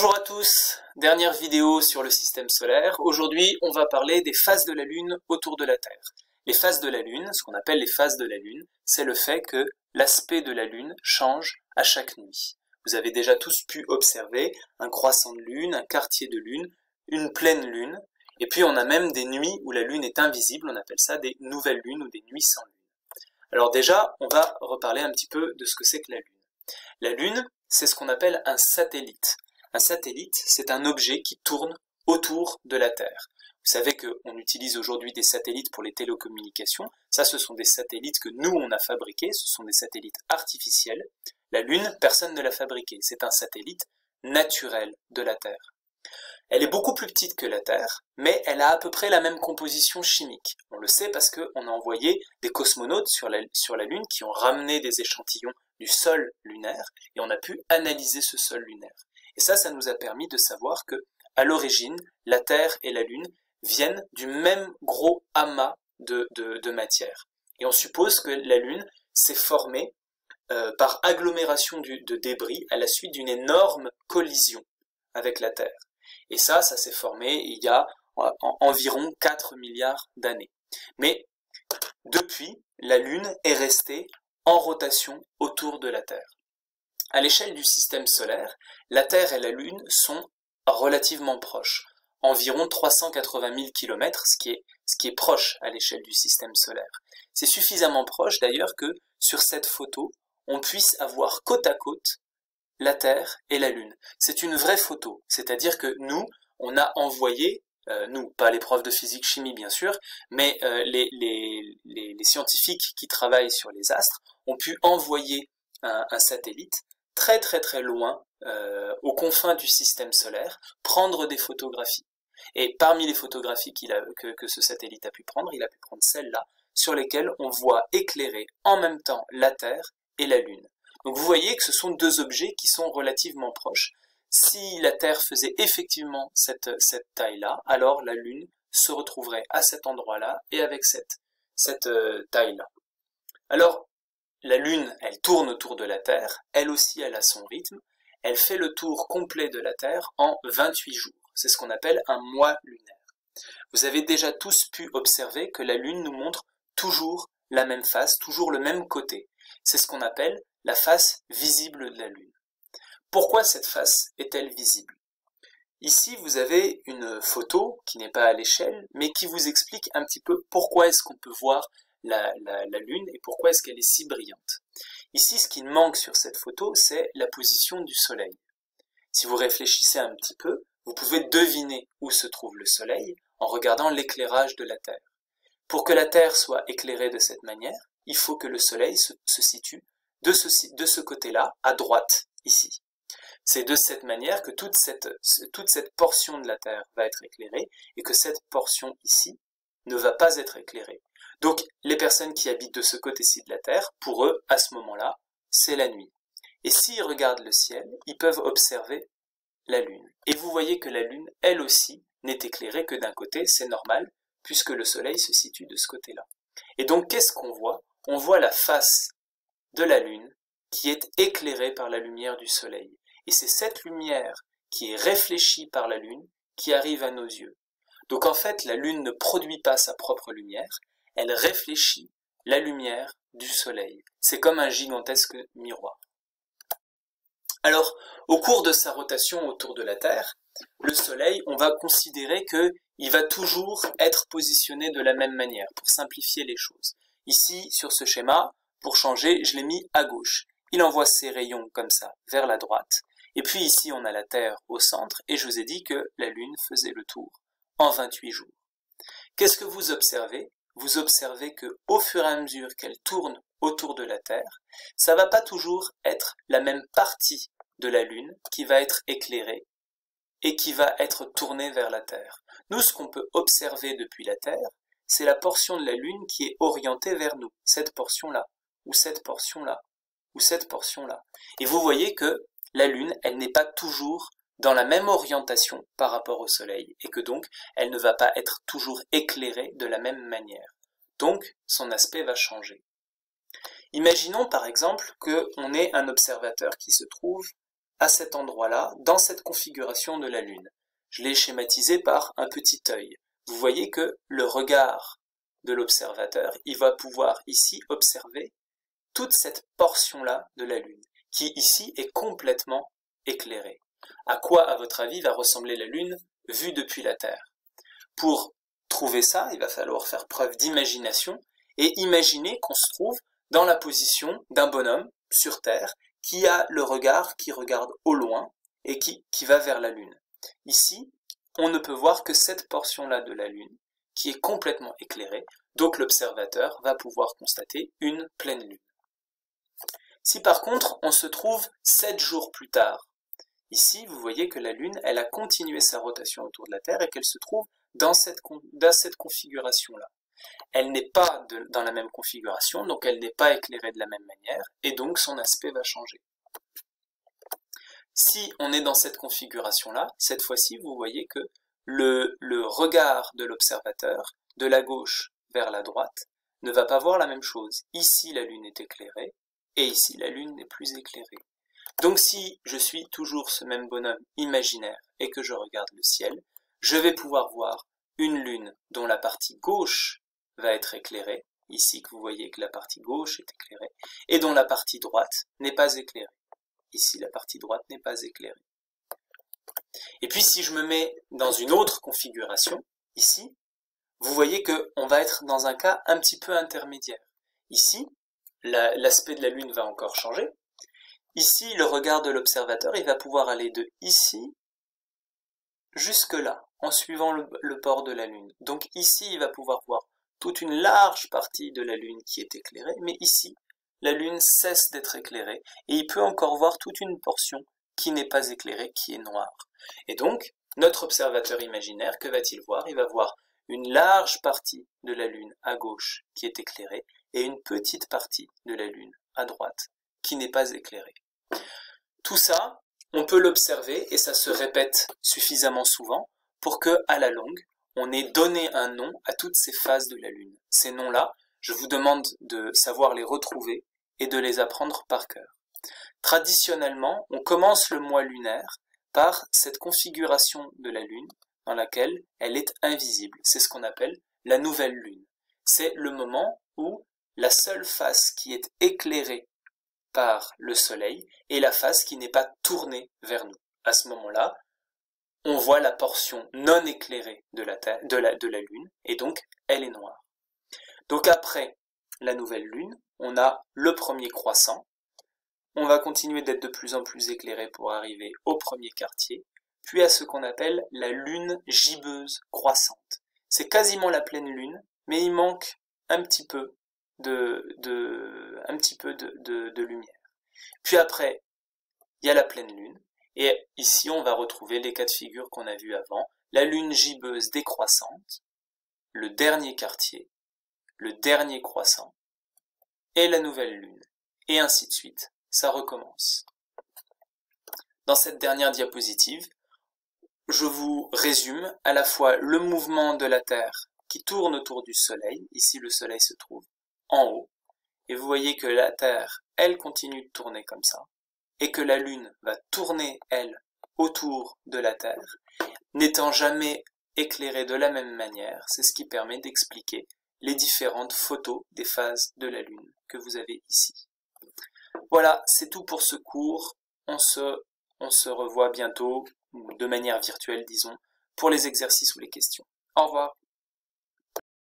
Bonjour à tous, dernière vidéo sur le système solaire. Aujourd'hui, on va parler des phases de la Lune autour de la Terre. Les phases de la Lune, ce qu'on appelle les phases de la Lune, c'est le fait que l'aspect de la Lune change à chaque nuit. Vous avez déjà tous pu observer un croissant de Lune, un quartier de Lune, une pleine Lune, et puis on a même des nuits où la Lune est invisible, on appelle ça des nouvelles lunes ou des nuits sans Lune. Alors déjà, on va reparler un petit peu de ce que c'est que la Lune. La Lune, c'est ce qu'on appelle un satellite. Un satellite, c'est un objet qui tourne autour de la Terre. Vous savez qu'on utilise aujourd'hui des satellites pour les télécommunications. Ça, ce sont des satellites que nous, on a fabriqués. Ce sont des satellites artificiels. La Lune, personne ne l'a fabriqué. C'est un satellite naturel de la Terre. Elle est beaucoup plus petite que la Terre, mais elle a à peu près la même composition chimique. On le sait parce qu'on a envoyé des cosmonautes sur la Lune qui ont ramené des échantillons du sol lunaire et on a pu analyser ce sol lunaire. Et ça nous a permis de savoir que, à l'origine, la Terre et la Lune viennent du même gros amas de matière. Et on suppose que la Lune s'est formée par agglomération de débris à la suite d'une énorme collision avec la Terre. Et ça s'est formé il y a environ 4 milliards d'années. Mais depuis, la Lune est restée en rotation autour de la Terre. À l'échelle du système solaire, la Terre et la Lune sont relativement proches, environ 380 000 km, ce qui est proche à l'échelle du système solaire. C'est suffisamment proche d'ailleurs que sur cette photo, on puisse avoir côte à côte la Terre et la Lune. C'est une vraie photo, c'est-à-dire que nous, on a envoyé, nous, pas les profs de physique-chimie bien sûr, mais les scientifiques qui travaillent sur les astres ont pu envoyer un satellite très loin, aux confins du système solaire, prendre des photographies. Et parmi les photographies que ce satellite a pu prendre, il a pu prendre celles-là, sur lesquelles on voit éclairer en même temps la Terre et la Lune. Donc vous voyez que ce sont deux objets qui sont relativement proches. Si la Terre faisait effectivement cette taille-là, alors la Lune se retrouverait à cet endroit-là et avec cette taille-là. Alors, la Lune, elle tourne autour de la Terre, elle aussi elle a son rythme, elle fait le tour complet de la Terre en 28 jours. C'est ce qu'on appelle un mois lunaire. Vous avez déjà tous pu observer que la Lune nous montre toujours la même face, toujours le même côté. C'est ce qu'on appelle la face visible de la Lune. Pourquoi cette face est-elle visible? Ici, vous avez une photo qui n'est pas à l'échelle, mais qui vous explique un petit peu pourquoi est-ce qu'on peut voir la Lune et pourquoi est-ce qu'elle est si brillante. Ici, ce qui manque sur cette photo, c'est la position du Soleil. Si vous réfléchissez un petit peu, vous pouvez deviner où se trouve le Soleil en regardant l'éclairage de la Terre. Pour que la Terre soit éclairée de cette manière, il faut que le Soleil se situe de ce côté-là, à droite, ici. C'est de cette manière que toute cette portion de la Terre va être éclairée et que cette portion ici ne va pas être éclairée. Donc, les personnes qui habitent de ce côté-ci de la Terre, pour eux, à ce moment-là, c'est la nuit. Et s'ils regardent le ciel, ils peuvent observer la Lune. Et vous voyez que la Lune, elle aussi, n'est éclairée que d'un côté, c'est normal, puisque le Soleil se situe de ce côté-là. Et donc, qu'est-ce qu'on voit? On voit la face de la Lune qui est éclairée par la lumière du Soleil. Et c'est cette lumière qui est réfléchie par la Lune qui arrive à nos yeux. Donc en fait, la Lune ne produit pas sa propre lumière, elle réfléchit la lumière du Soleil. C'est comme un gigantesque miroir. Alors, au cours de sa rotation autour de la Terre, le Soleil, on va considérer qu'il va toujours être positionné de la même manière, pour simplifier les choses. Ici, sur ce schéma, pour changer, je l'ai mis à gauche. Il envoie ses rayons comme ça, vers la droite. Et puis ici, on a la Terre au centre, et je vous ai dit que la Lune faisait le tour en 28 jours. Qu'est-ce que vous observez? Vous observez que au fur et à mesure qu'elle tourne autour de la Terre, ça va pas toujours être la même partie de la Lune qui va être éclairée et qui va être tournée vers la Terre. Nous, ce qu'on peut observer depuis la Terre, c'est la portion de la Lune qui est orientée vers nous, cette portion-là, ou cette portion-là, ou cette portion-là. Et vous voyez que la Lune, elle n'est pas toujours dans la même orientation par rapport au Soleil, et que donc, elle ne va pas être toujours éclairée de la même manière. Donc, son aspect va changer. Imaginons par exemple qu'on ait un observateur qui se trouve à cet endroit-là, dans cette configuration de la Lune. Je l'ai schématisé par un petit œil. Vous voyez que le regard de l'observateur, il va pouvoir ici observer toute cette portion-là de la Lune, qui ici est complètement éclairée. À quoi, à votre avis, va ressembler la Lune vue depuis la Terre? Pour trouver ça, il va falloir faire preuve d'imagination et imaginer qu'on se trouve dans la position d'un bonhomme sur Terre qui a le regard qui regarde au loin et qui va vers la Lune. Ici, on ne peut voir que cette portion-là de la Lune qui est complètement éclairée, donc l'observateur va pouvoir constater une pleine Lune. Si par contre, on se trouve 7 jours plus tard, ici, vous voyez que la Lune, elle a continué sa rotation autour de la Terre et qu'elle se trouve dans cette configuration-là. Elle n'est pas dans la même configuration, donc elle n'est pas éclairée de la même manière, et donc son aspect va changer. Si on est dans cette configuration-là, cette fois-ci, vous voyez que le regard de l'observateur, de la gauche vers la droite, ne va pas voir la même chose. Ici, la Lune est éclairée, et ici, la Lune n'est plus éclairée. Donc si je suis toujours ce même bonhomme imaginaire et que je regarde le ciel, je vais pouvoir voir une Lune dont la partie gauche va être éclairée, ici que vous voyez que la partie gauche est éclairée, et dont la partie droite n'est pas éclairée. Ici, la partie droite n'est pas éclairée. Et puis si je me mets dans une autre configuration, ici, vous voyez qu'on va être dans un cas un petit peu intermédiaire. Ici, l'aspect de la Lune va encore changer. Ici, le regard de l'observateur, il va pouvoir aller de ici jusque là, en suivant le port de la Lune. Donc ici, il va pouvoir voir toute une large partie de la Lune qui est éclairée, mais ici, la Lune cesse d'être éclairée, et il peut encore voir toute une portion qui n'est pas éclairée, qui est noire. Et donc, notre observateur imaginaire, que va-t-il voir? Il va voir une large partie de la Lune à gauche qui est éclairée, et une petite partie de la Lune à droite qui n'est pas éclairée. Tout ça, on peut l'observer, et ça se répète suffisamment souvent, pour que, à la longue, on ait donné un nom à toutes ces phases de la Lune. Ces noms-là, je vous demande de savoir les retrouver et de les apprendre par cœur. Traditionnellement, on commence le mois lunaire par cette configuration de la Lune dans laquelle elle est invisible. C'est ce qu'on appelle la nouvelle Lune. C'est le moment où la seule face qui est éclairée par le Soleil est la face qui n'est pas tournée vers nous. À ce moment-là, on voit la portion non éclairée de la Lune, et donc elle est noire. Donc après la nouvelle Lune, on a le premier croissant. On va continuer d'être de plus en plus éclairé pour arriver au premier quartier, puis à ce qu'on appelle la Lune gibbeuse croissante. C'est quasiment la pleine Lune, mais il manque un petit peu de lumière. Puis après, il y a la pleine Lune, et ici on va retrouver les cas de figure qu'on a vus avant, la Lune gibbeuse décroissante, le dernier quartier, le dernier croissant, et la nouvelle Lune, et ainsi de suite, ça recommence. Dans cette dernière diapositive, je vous résume à la fois le mouvement de la Terre qui tourne autour du Soleil, ici le Soleil se trouve en haut, et vous voyez que la Terre, elle continue de tourner comme ça, et que la Lune va tourner, elle, autour de la Terre, n'étant jamais éclairée de la même manière. C'est ce qui permet d'expliquer les différentes photos des phases de la Lune que vous avez ici. Voilà, c'est tout pour ce cours. On se revoit bientôt, de manière virtuelle, disons, pour les exercices ou les questions. Au revoir.